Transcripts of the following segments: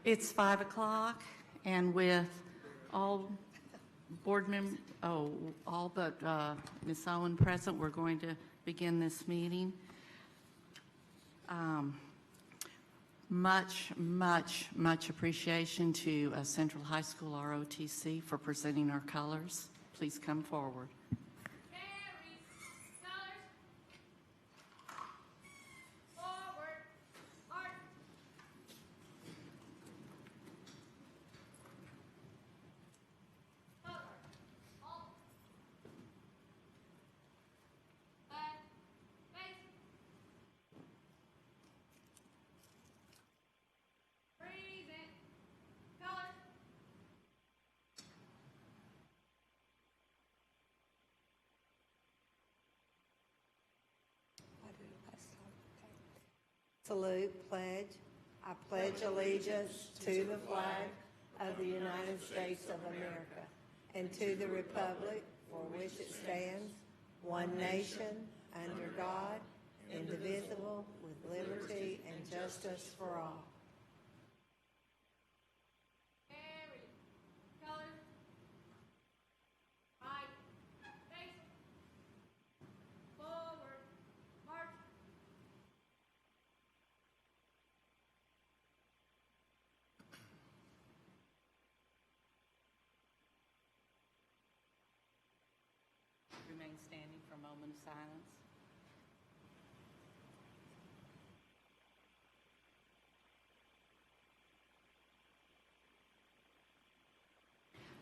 It's 5 o'clock, and with all board members, all but Ms. Owen present, we're going to begin this meeting. Much appreciation to Central High School ROTC for presenting our colors. Please come forward. Salute, pledge. I pledge allegiance to the flag of the United States of America and to the republic for which it stands, one nation, under God, indivisible, with liberty and justice for all. Remain standing for a moment of silence.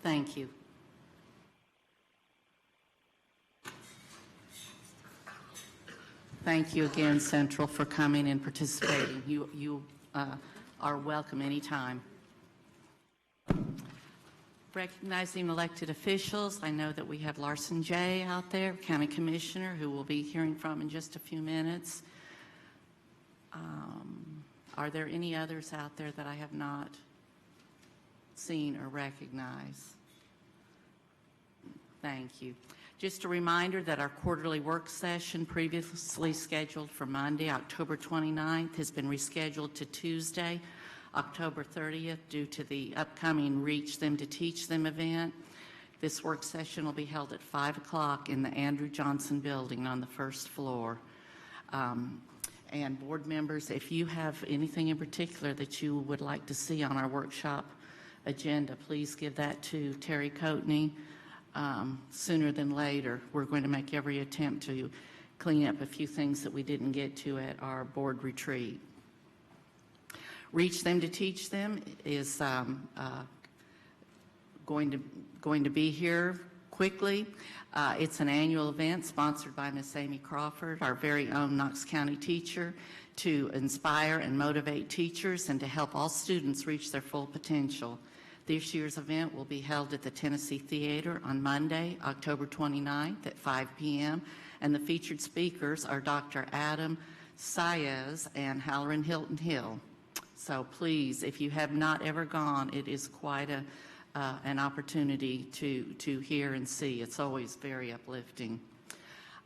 Thank you. Thank you again, Central, for coming and participating. You are welcome anytime. Recognizing elected officials, I know that we have Larson J. out there, County Commissioner, who we'll be hearing from in just a few minutes. Are there any others out there that I have not seen or recognized? Thank you. Just a reminder that our quarterly work session, previously scheduled for Monday, October 29th, has been rescheduled to Tuesday, October 30th, due to the upcoming Reach Them to Teach Them event. This work session will be held at 5 o'clock in the Andrew Johnson building on the first floor. And board members, if you have anything in particular that you would like to see on our workshop agenda, please give that to Terry Coatney sooner than later. We're going to make every attempt to clean up a few things that we didn't get to at our board retreat. Reach Them to Teach Them is going to be here quickly. It's an annual event sponsored by Miss Amy Crawford, our very own Knox County teacher, to inspire and motivate teachers and to help all students reach their full potential. This year's event will be held at the Tennessee Theater on Monday, October 29th at 5 p.m. And the featured speakers are Dr. Adam Saez and Halloran Hilton Hill. So please, if you have not ever gone, it is quite an opportunity to hear and see. It's always very uplifting.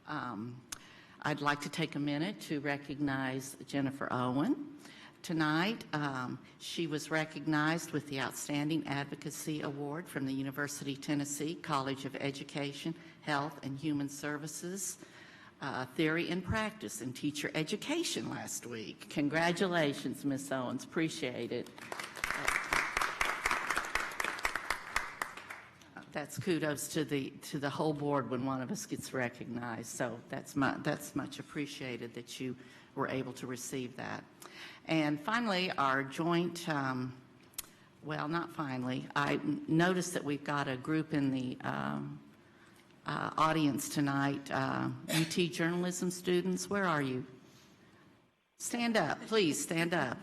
I'd like to take a minute to recognize Jennifer Owen. Tonight, she was recognized with the Outstanding Advocacy Award from the University of Tennessee College of Education, Health, and Human Services, Theory and Practice in Teacher Education last week. Congratulations, Ms. Owens. Appreciate it. That's kudos to the whole board when one of us gets recognized. So that's much appreciated that you were able to receive that. And finally, our joint, well, not finally, I noticed that we've got a group in the audience tonight, UT journalism students. Where are you? Stand up, please, stand up.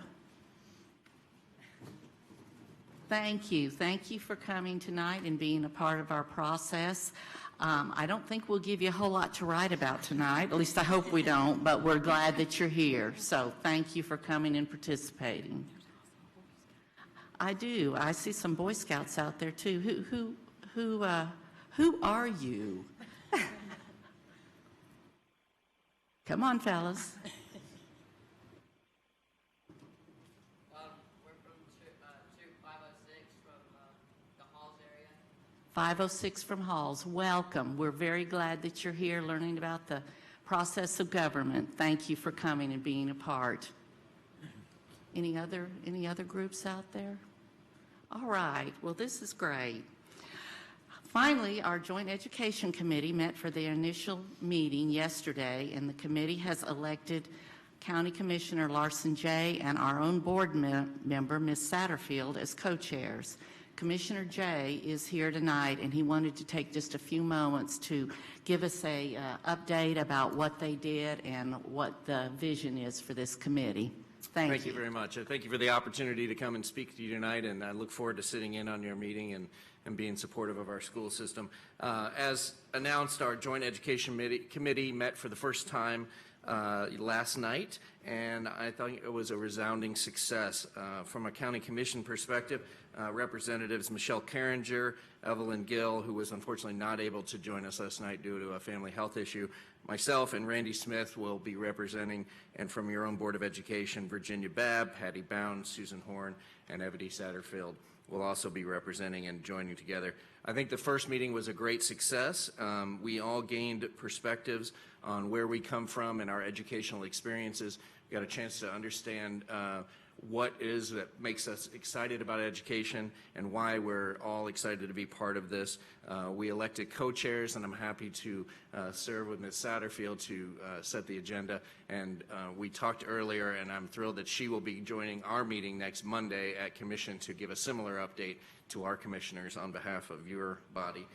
Thank you. Thank you for coming tonight and being a part of our process. I don't think we'll give you a whole lot to write about tonight. At least I hope we don't, but we're glad that you're here. So thank you for coming and participating. I do. I see some Boy Scouts out there too. Who are you? Come on, fellas. We're from 506 from Halls, welcome. We're very glad that you're here learning about the process of government. Thank you for coming and being a part. Any other groups out there? All right, well, this is great. Finally, our Joint Education Committee met for their initial meeting yesterday, and the committee has elected County Commissioner Larson Jay and our own board member, Ms. Satterfield, as co-chairs. Commissioner Jay is here tonight, and he wanted to take just a few moments to give us a update about what they did and what the vision is for this committee. Thank you very much. Thank you for the opportunity to come and speak to you tonight, and I look forward to sitting in on your meeting and being supportive of our school system. As announced, our Joint Education Committee met for the first time last night, and I thought it was a resounding success. From a county commission perspective, Representatives Michelle Carringer, Evelyn Gill, who was unfortunately not able to join us last night due to a family health issue, myself and Randy Smith will be representing, and from your own Board of Education, Virginia Babb, Patty Bound, Susan Horn, and Ebony Satterfield will also be representing and joining together. I think the first meeting was a great success. We all gained perspectives on where we come from and our educational experiences. We got a chance to understand what is that makes us excited about education and why we're all excited to be part of this. We elected co-chairs, and I'm happy to serve with Ms. Satterfield to set the agenda. And we talked earlier, and I'm thrilled that she will be joining our meeting next Monday at Commission to give a similar update to our commissioners on behalf of your body.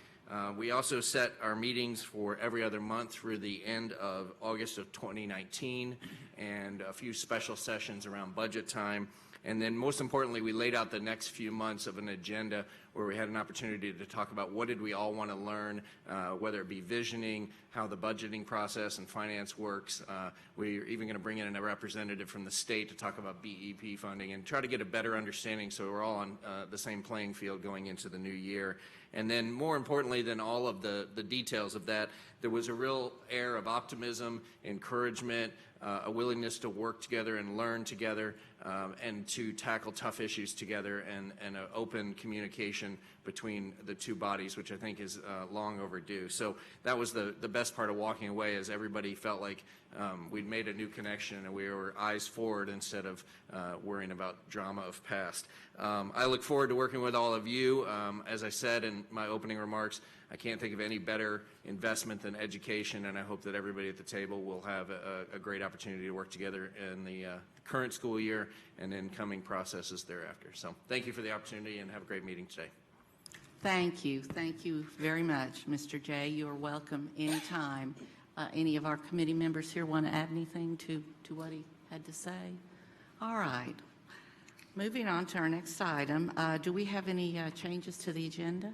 We also set our meetings for every other month through the end of August of 2019, and a few special sessions around budget time. And then most importantly, we laid out the next few months of an agenda where we had an opportunity to talk about what did we all want to learn, whether it be visioning, how the budgeting process and finance works. We're even going to bring in a representative from the state to talk about BEP funding and try to get a better understanding so we're all on the same playing field going into the new year. And then more importantly than all of the details of that, there was a real air of optimism, encouragement, a willingness to work together and learn together, and to tackle tough issues together, and an open communication between the two bodies, which I think is long overdue. So that was the best part of walking away, is everybody felt like we'd made a new connection and we were eyes forward instead of worrying about drama of past. I look forward to working with all of you. As I said in my opening remarks, I can't think of any better investment than education, and I hope that everybody at the table will have a great opportunity to work together in the current school year and in coming processes thereafter. So thank you for the opportunity, and have a great meeting today. Thank you. Thank you very much, Mr. Jay. You are welcome anytime. Any of our committee members here want to add anything to what he had to say? All right. Moving on to our next item. Do we have any changes to the agenda?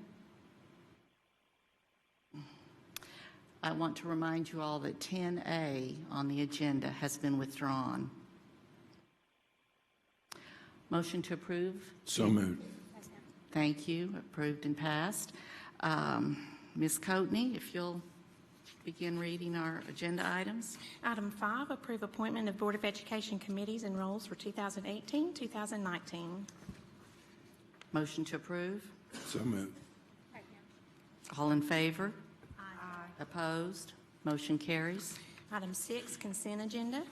I want to remind you all that 10A on the agenda has been withdrawn. Motion to approve? So moved. Thank you. Approved and passed. Ms. Coatney, if you'll begin reading our agenda items. Item 5, approve appointment of Board of Education committees and roles for 2018-2019. Motion to approve? So moved. All in favor? Aye. Opposed? Motion carries. Item 6, consent agenda.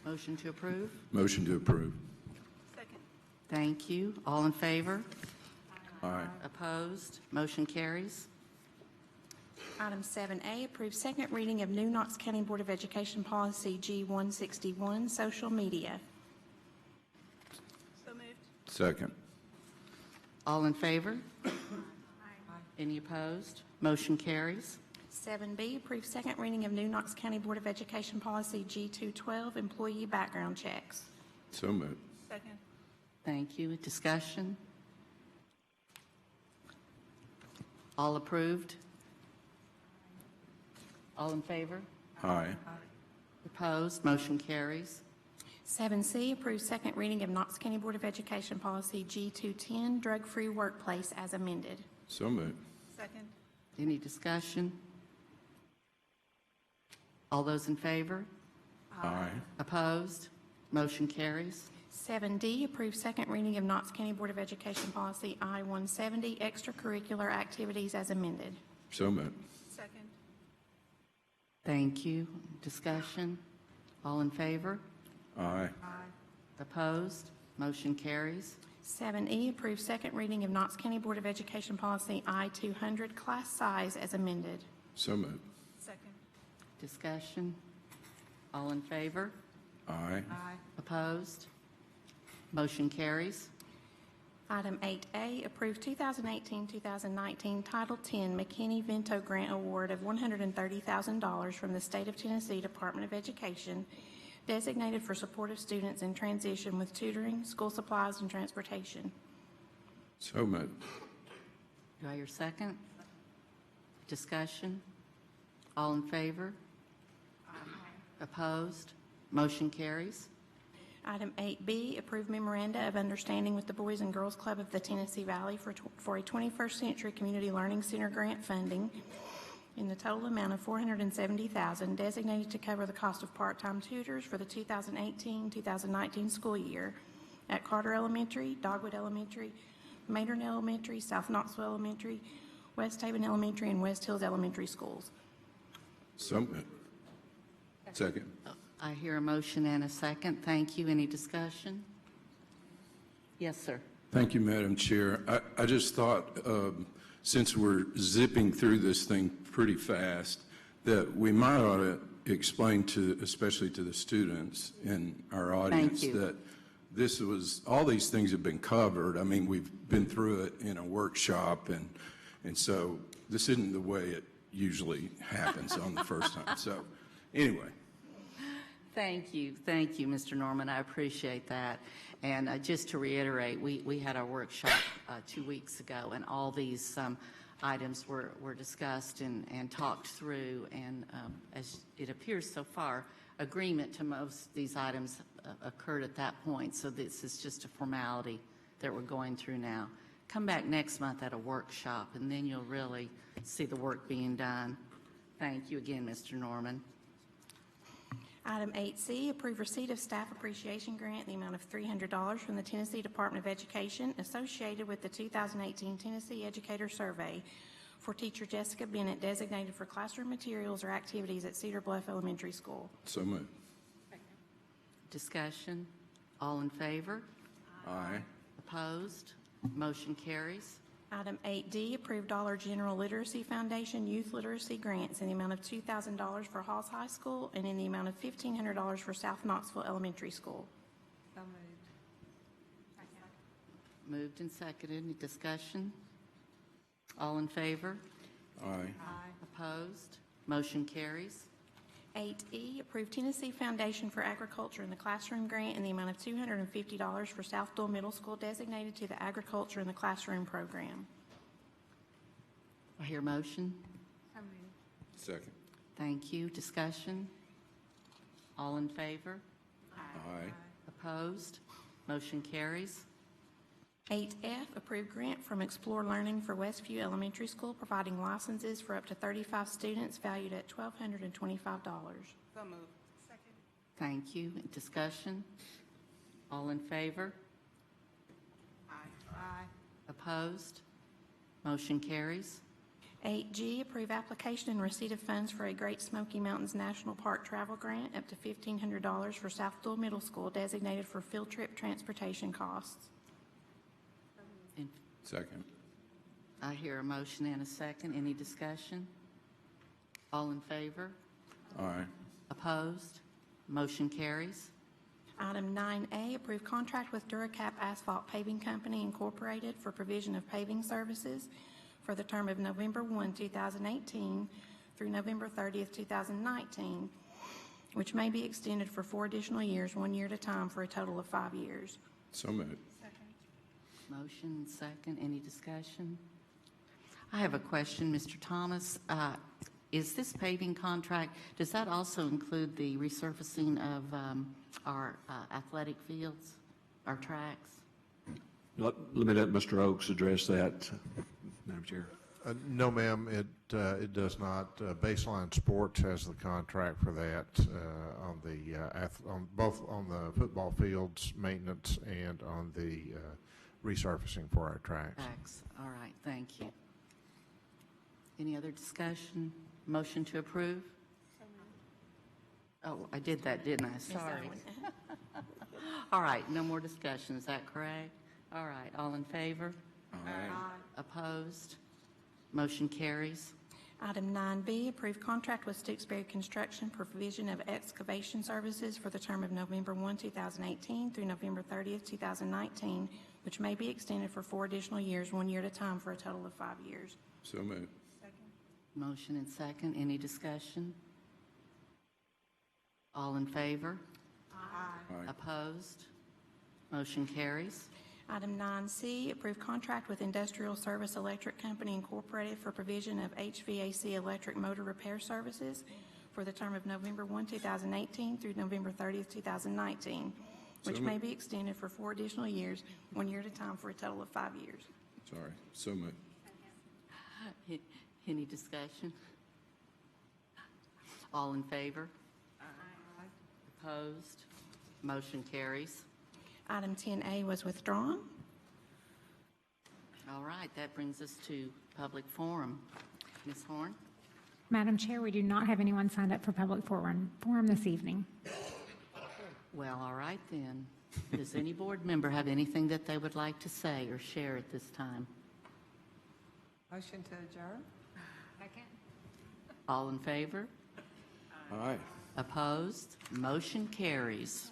Motion to approve? Motion to approve. Thank you. All in favor? Aye. Opposed? Motion carries. Item 7A, approve second reading of new Knox County Board of Education Policy G161, social media. So moved. Second. All in favor? Any opposed? Motion carries. 7B, approve second reading of new Knox County Board of Education Policy G212, employee background checks. So moved. Second. Thank you. Discussion? All approved? All in favor? Aye. Opposed? Motion carries. 7C, approve second reading of Knox County Board of Education Policy G210, drug-free workplace as amended. So moved. Second. Any discussion? All those in favor? Aye. Opposed? Motion carries. 7D, approve second reading of Knox County Board of Education Policy I-170, extracurricular activities as amended. So moved. Second. Thank you. Discussion? All in favor? Aye. Opposed? Motion carries. 7E, approve second reading of Knox County Board of Education Policy I-200, class size as amended. So moved. Second. Discussion? All in favor? Aye. Opposed? Motion carries. Item 8A, approve 2018-2019 Title X McKinney-Vento Grant Award of $130,000 from the State of Tennessee Department of Education designated for support of students in transition with tutoring, school supplies, and transportation. So moved. Do I hear second? Discussion? All in favor? Opposed? Motion carries. Item 8B, approve memoranda of understanding with the Boys and Girls Club of the Tennessee Valley for a 21st Century Community Learning Center grant funding in the total amount of $470,000 designated to cover the cost of part-time tutors for the 2018-2019 school year at Carter Elementary, Dogwood Elementary, Maynard Elementary, South Knoxville Elementary, West Haven Elementary, and West Hills Elementary schools. So moved. Second. I hear a motion and a second. Thank you. Any discussion? Yes, sir. Thank you, Madam Chair. I just thought, since we're zipping through this thing pretty fast, that we might ought to explain to, especially to the students in our audience, you. that this was, all these things have been covered. I mean, we've been through it in a workshop, and so this isn't the way it usually happens on the first time. So anyway. Thank you, Mr. Norman. I appreciate that. And just to reiterate, we had our workshop 2 weeks ago, and all these items were discussed and talked through. And as it appears so far, agreement to most of these items occurred at that point. So this is just a formality that we're going through now. Come back next month at a workshop, and then you'll really see the work being done. Thank you again, Mr. Norman. Item 8C, approve receipt of staff appreciation grant in the amount of $300 from the Tennessee Department of Education associated with the 2018 Tennessee Educator Survey for teacher Jessica Bennett designated for classroom materials or activities at Cedar Bluff Elementary School. So moved. Discussion? All in favor? Aye. Opposed? Motion carries. Item 8D, approve Dollar General Literacy Foundation Youth Literacy Grants in the amount of $2,000 for Halls High School and in the amount of $1,500 for South Knoxville Elementary School. So moved. Moved and seconded. Any discussion? All in favor? Aye. Opposed? Motion carries. 8E, approve Tennessee Foundation for Agriculture in the Classroom Grant in the amount of $250 for South Dole Middle School designated to the Agriculture in the Classroom program. I hear motion. So moved. Second. Thank you. Discussion? All in favor? Aye. Opposed? Motion carries. 8F, approve grant from Explore Learning for Westview Elementary School providing licenses for up to 35 students valued at $1,225. So moved. Second. Thank you. Discussion? All in favor? Aye. Opposed? Motion carries. 8G, approve application and receipt of funds for a Great Smoky Mountains National Park travel grant up to $1,500 for South Dole Middle School designated for field trip transportation costs. And Second. I hear a motion and a second. Any discussion? All in favor? Aye. Opposed? Motion carries. Item 9A, approve contract with Duracap Asphalt Paving Company Incorporated for provision of paving services for the term of November 1, 2018 through November 30th, 2019, which may be extended for 4 additional years, 1 year at a time, for a total of 5 years. So moved. Motion and second. Any discussion? I have a question, Mr. Thomas. Is this paving contract, does that also include the resurfacing of our athletic fields, our tracks? Let me let Mr. Oakes address that, Madam Chair. No, ma'am, it does not. Baseline Sports has the contract for that on both on the football fields maintenance and on the resurfacing for our tracks. Thanks. All right, thank you. Any other discussion? Motion to approve? Oh, I did that, didn't I? Sorry. All right, no more discussion, is that correct? All right, all in favor? Aye. Opposed? Motion carries. Item 9B, approve contract with Stooksbury Construction for provision of excavation services for the term of November 1, 2018 through November 30th, 2019, which may be extended for 4 additional years, 1 year at a time, for a total of 5 years. So moved. Motion and second, any discussion? All in favor? Aye. Opposed? Motion carries. Item 9C, approve contract with Industrial Service Electric Company Incorporated for provision of HVAC electric motor repair services for the term of November 1, 2018 through November 30th, 2019, which So may moved. be extended for 4 additional years, 1 year at a time, for a total of 5 years. Sorry. So moved. Any discussion? All in favor? Opposed? Motion carries. Item 10A was withdrawn. All right, that brings us to public forum. Ms. Horn? Madam Chair, we do not have anyone signed up for public forum this evening. Well, all right then. Does any board member have anything that they would like to say or share at this time? Motion to adjourn? All in favor? Aye. Opposed? Motion carries.